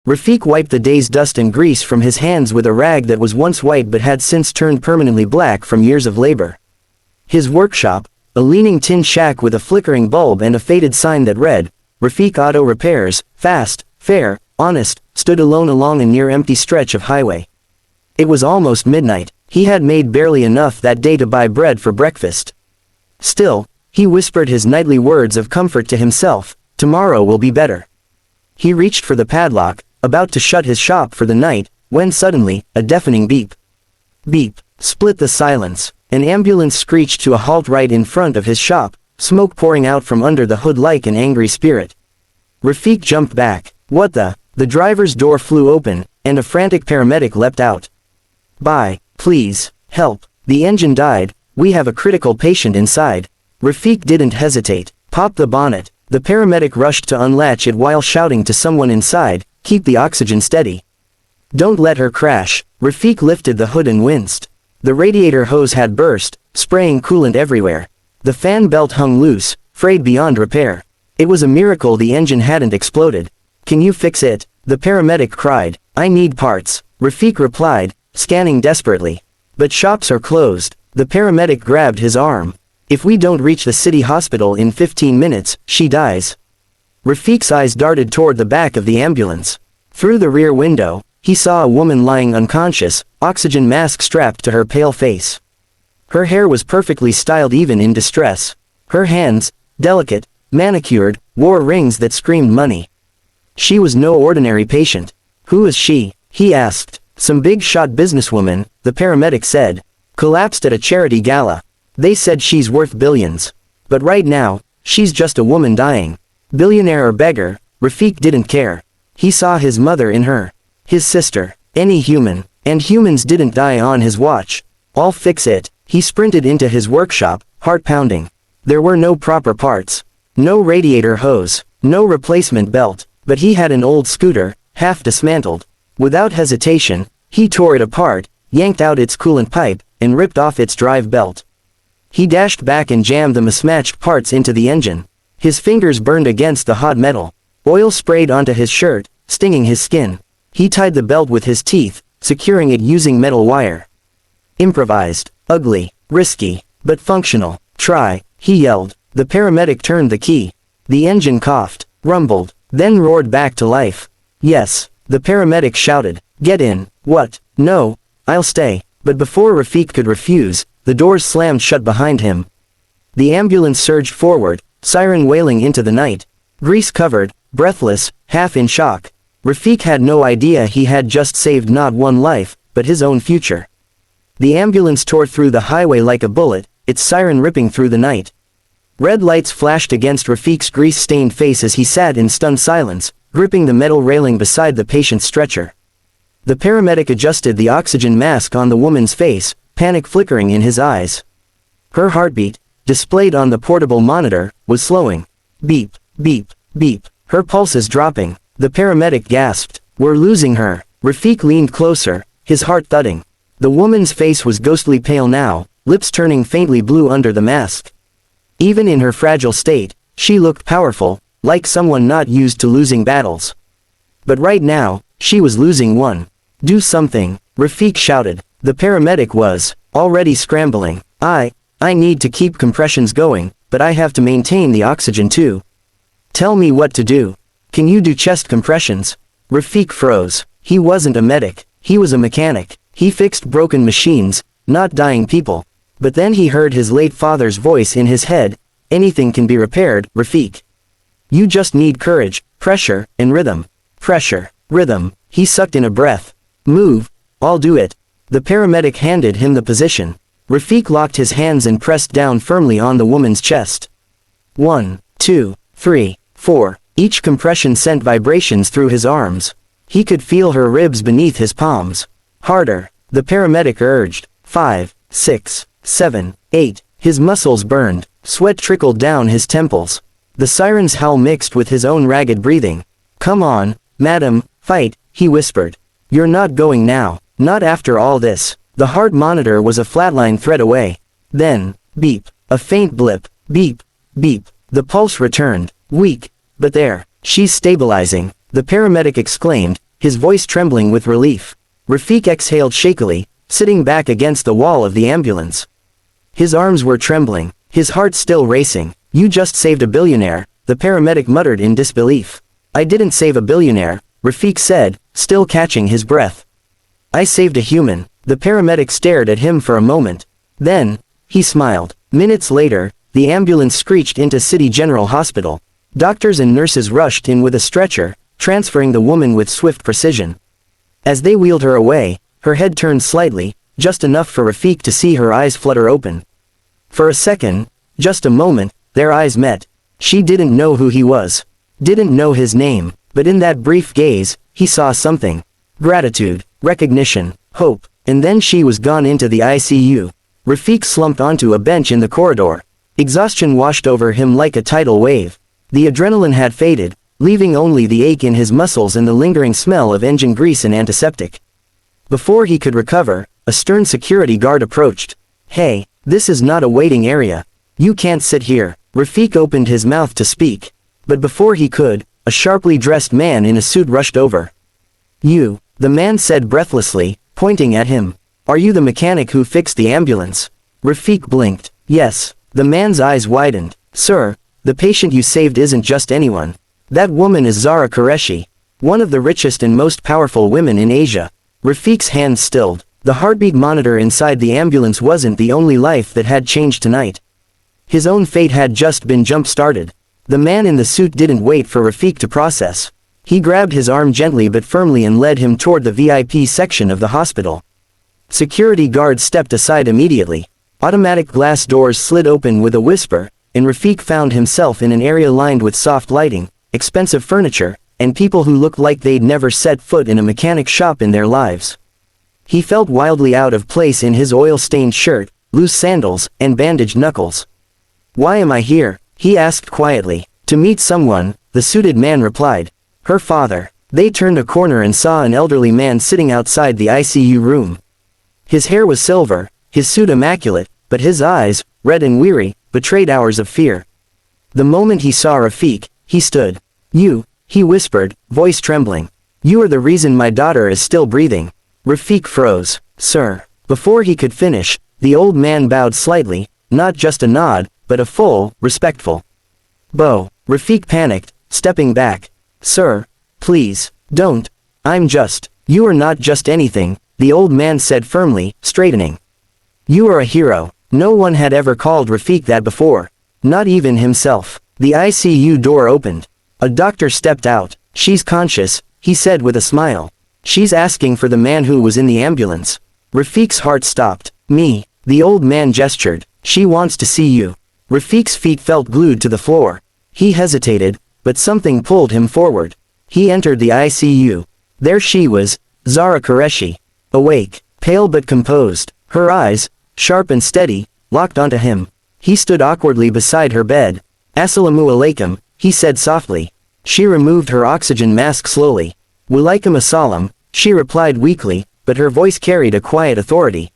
Rafik wiped the day's dust and grease from his hands with a rag that was once white but had since turned permanently black from years of labor. His workshop, a leaning tin shack with a flickering bulb and a faded sign that read, Rafik Auto Repairs, Fast, Fair, Honest, stood alone along a near-empty stretch of highway. It was almost midnight. He had made barely enough that day to buy bread for breakfast. Still, he whispered his nightly words of comfort to himself, tomorrow will be better. He reached for the padlock, about to shut his shop for the night, when suddenly, a deafening beep. Beep, split the silence. An ambulance screeched to a halt right in front of his shop, smoke pouring out from under the hood like an angry spirit. Rafik jumped back. What the? The driver's door flew open, and a frantic paramedic leapt out. Bye, please, help, the engine died, we have a critical patient inside. Rafik didn't hesitate. Pop the bonnet. The paramedic rushed to unlatch it while shouting to someone inside, keep the oxygen steady. Don't let her crash. Rafik lifted the hood and winced. The radiator hose had burst, spraying coolant everywhere. The fan belt hung loose, frayed beyond repair. It was a miracle the engine hadn't exploded. Can you fix it? The paramedic cried. I need parts. Rafik replied, scanning desperately. But shops are closed. The paramedic grabbed his arm. If we don't reach the city hospital in 15 minutes, she dies. Rafik's eyes darted toward the back of the ambulance. Through the rear window, he saw a woman lying unconscious, oxygen mask strapped to her pale face. Her hair was perfectly styled even in distress. Her hands, delicate, manicured, wore rings that screamed money. She was no ordinary patient. Who is she? He asked. Some big-shot businesswoman, the paramedic said. Collapsed at a charity gala. They said she's worth billions. But right now, she's just a woman dying. Billionaire or beggar, Rafik didn't care. He saw his mother in her. His sister. Any human. And humans didn't die on his watch. I'll fix it. He sprinted into his workshop, heart pounding. There were no proper parts. No radiator hose. No replacement belt. But he had an old scooter, half dismantled. Without hesitation, he tore it apart, yanked out its coolant pipe, and ripped off its drive belt. He dashed back and jammed the mismatched parts into the engine. His fingers burned against the hot metal. Oil sprayed onto his shirt, stinging his skin. He tied the belt with his teeth, securing it using metal wire. Improvised, ugly, risky, but functional. Try, he yelled. The paramedic turned the key. The engine coughed, rumbled, then roared back to life. Yes, the paramedic shouted. Get in. What? No, I'll stay. But before Rafik could refuse, the doors slammed shut behind him. The ambulance surged forward, siren wailing into the night. Grease-covered, breathless, half in shock. Rafik had no idea he had just saved not one life, but his own future. The ambulance tore through the highway like a bullet, its siren ripping through the night. Red lights flashed against Rafik's grease-stained face as he sat in stunned silence, gripping the metal railing beside the patient's stretcher. The paramedic adjusted the oxygen mask on the woman's face, panic flickering in his eyes. Her heartbeat, displayed on the portable monitor, was slowing. Beep, beep, beep. Her pulses dropping. The paramedic gasped. We're losing her. Rafik leaned closer, his heart thudding. The woman's face was ghostly pale now, lips turning faintly blue under the mask. Even in her fragile state, she looked powerful, like someone not used to losing battles. But right now, she was losing one. Do something, Rafik shouted. The paramedic was already scrambling. I need to keep compressions going, but I have to maintain the oxygen too. Tell me what to do. Can you do chest compressions? Rafik froze. He wasn't a medic. He was a mechanic. He fixed broken machines, not dying people. But then he heard his late father's voice in his head. Anything can be repaired, Rafik. You just need courage, pressure, and rhythm. Pressure, rhythm. He sucked in a breath. Move. I'll do it. The paramedic handed him the position. Rafik locked his hands and pressed down firmly on the woman's chest. 1, 2, 3, 4. Each compression sent vibrations through his arms. He could feel her ribs beneath his palms. Harder, the paramedic urged. 5, 6, 7, 8. His muscles burned. Sweat trickled down his temples. The siren's howl mixed with his own ragged breathing. Come on, madam, fight, he whispered. You're not going now. Not after all this. The heart monitor was a flatline thread away. Then, beep, a faint blip, beep, beep. The pulse returned, weak, but there. She's stabilizing, the paramedic exclaimed, his voice trembling with relief. Rafik exhaled shakily, sitting back against the wall of the ambulance. His arms were trembling, his heart still racing. "You just saved a billionaire," the paramedic muttered in disbelief. "I didn't save a billionaire," Rafik said, still catching his breath. "I saved a human." The paramedic stared at him for a moment. Then, he smiled. Minutes later, the ambulance screeched into City General Hospital. Doctors and nurses rushed in with a stretcher, transferring the woman with swift precision. As they wheeled her away, her head turned slightly, just enough for Rafik to see her eyes flutter open. For a second, just a moment, their eyes met. She didn't know who he was. Didn't know his name, but in that brief gaze, he saw something. Gratitude, recognition, hope, and then she was gone into the ICU. Rafik slumped onto a bench in the corridor. Exhaustion washed over him like a tidal wave. The adrenaline had faded, leaving only the ache in his muscles and the lingering smell of engine grease and antiseptic. Before he could recover, a stern security guard approached. "Hey, this is not a waiting area. You can't sit here." Rafik opened his mouth to speak. But before he could, a sharply dressed man in a suit rushed over. "You," the man said breathlessly, pointing at him. "Are you the mechanic who fixed the ambulance?" Rafik blinked. "Yes." The man's eyes widened. "Sir, the patient you saved isn't just anyone. That woman is Zara Qureshi, one of the richest and most powerful women in Asia." Rafik's hands stilled. The heartbeat monitor inside the ambulance wasn't the only life that had changed tonight. His own fate had just been jump-started. The man in the suit didn't wait for Rafik to process. He grabbed his arm gently but firmly and led him toward the VIP section of the hospital. Security guards stepped aside immediately. Automatic glass doors slid open with a whisper, and Rafik found himself in an area lined with soft lighting, expensive furniture, and people who looked like they'd never set foot in a mechanic shop in their lives. He felt wildly out of place in his oil-stained shirt, loose sandals, and bandaged knuckles. "Why am I here?" he asked quietly. "To meet someone," the suited man replied. "Her father." They turned a corner and saw an elderly man sitting outside the ICU room. His hair was silver, his suit immaculate, but his eyes, red and weary, betrayed hours of fear. The moment he saw Rafik, he stood. "You," he whispered, voice trembling. "You are the reason my daughter is still breathing." Rafik froze. "Sir." Before he could finish, the old man bowed slightly, not just a nod, but a full, respectful bow. Rafik panicked, stepping back. "Sir, please, don't. You are not just anything," the old man said firmly, straightening. "You are a hero." No one had ever called Rafik that before. Not even himself. The ICU door opened. A doctor stepped out. "She's conscious," he said with a smile. "She's asking for the man who was in the ambulance." Rafik's heart stopped. "Me," the old man gestured. "She wants to see you." Rafik's feet felt glued to the floor. He hesitated, but something pulled him forward. He entered the ICU. There she was, Zara Qureshi. Awake, pale but composed, her eyes, sharp and steady, locked onto him. He stood awkwardly beside her bed. "Assalamu alaikum," he said softly. She removed her oxygen mask slowly. "Walaikum assalam," she replied weakly, but her voice carried a quiet authority.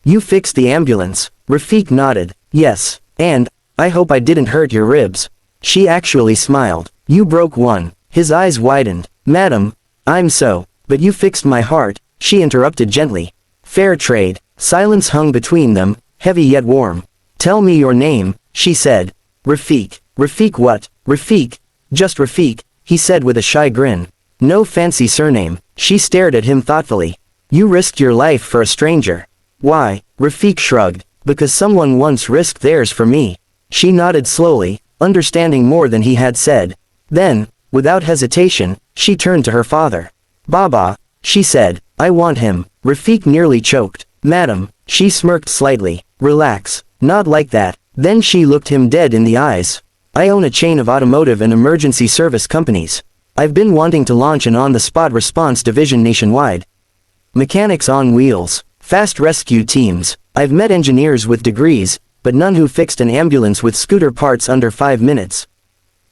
"You fixed the ambulance." Rafik nodded. "Yes, and, I hope I didn't hurt your ribs." She actually smiled. "You broke one." His eyes widened. "Madam, but you fixed my heart," she interrupted gently. "Fair trade." Silence hung between them, heavy yet warm. "Tell me your name," she said. "Rafik." "Rafik what?" "Rafik. Just Rafik," he said with a shy grin. "No fancy surname." She stared at him thoughtfully. "You risked your life for a stranger." "Why?" Rafik shrugged. "Because someone once risked theirs for me." She nodded slowly, understanding more than he had said. Then, without hesitation, she turned to her father. "Baba," she said, "I want him." Rafik nearly choked. "Madam," she smirked slightly. "Relax. Not like that." Then she looked him dead in the eyes. "I own a chain of automotive and emergency service companies. I've been wanting to launch an on-the-spot response division nationwide. Mechanics on wheels, fast rescue teams. I've met engineers with degrees, but none who fixed an ambulance with scooter parts under 5 minutes."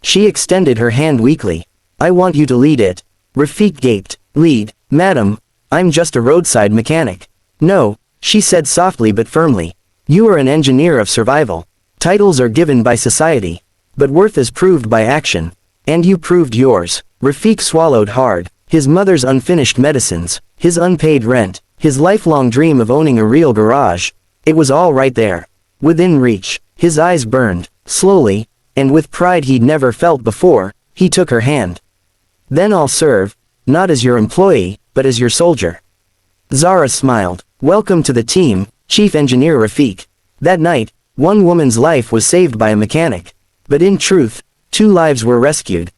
She extended her hand weakly. "I want you to lead it." Rafik gaped. "Lead? Madam, I'm just a roadside mechanic." "No," she said softly but firmly. "You are an engineer of survival. Titles are given by society. But worth is proved by action. And you proved yours." Rafik swallowed hard. His mother's unfinished medicines, his unpaid rent, his lifelong dream of owning a real garage. It was all right there. Within reach. His eyes burned. Slowly, and with pride he'd never felt before, he took her hand. Then I'll serve, not as your employee, but as your soldier. Zara smiled. Welcome to the team, Chief Engineer Rafiq. That night, one woman's life was saved by a mechanic. But in truth, 2 lives were rescued.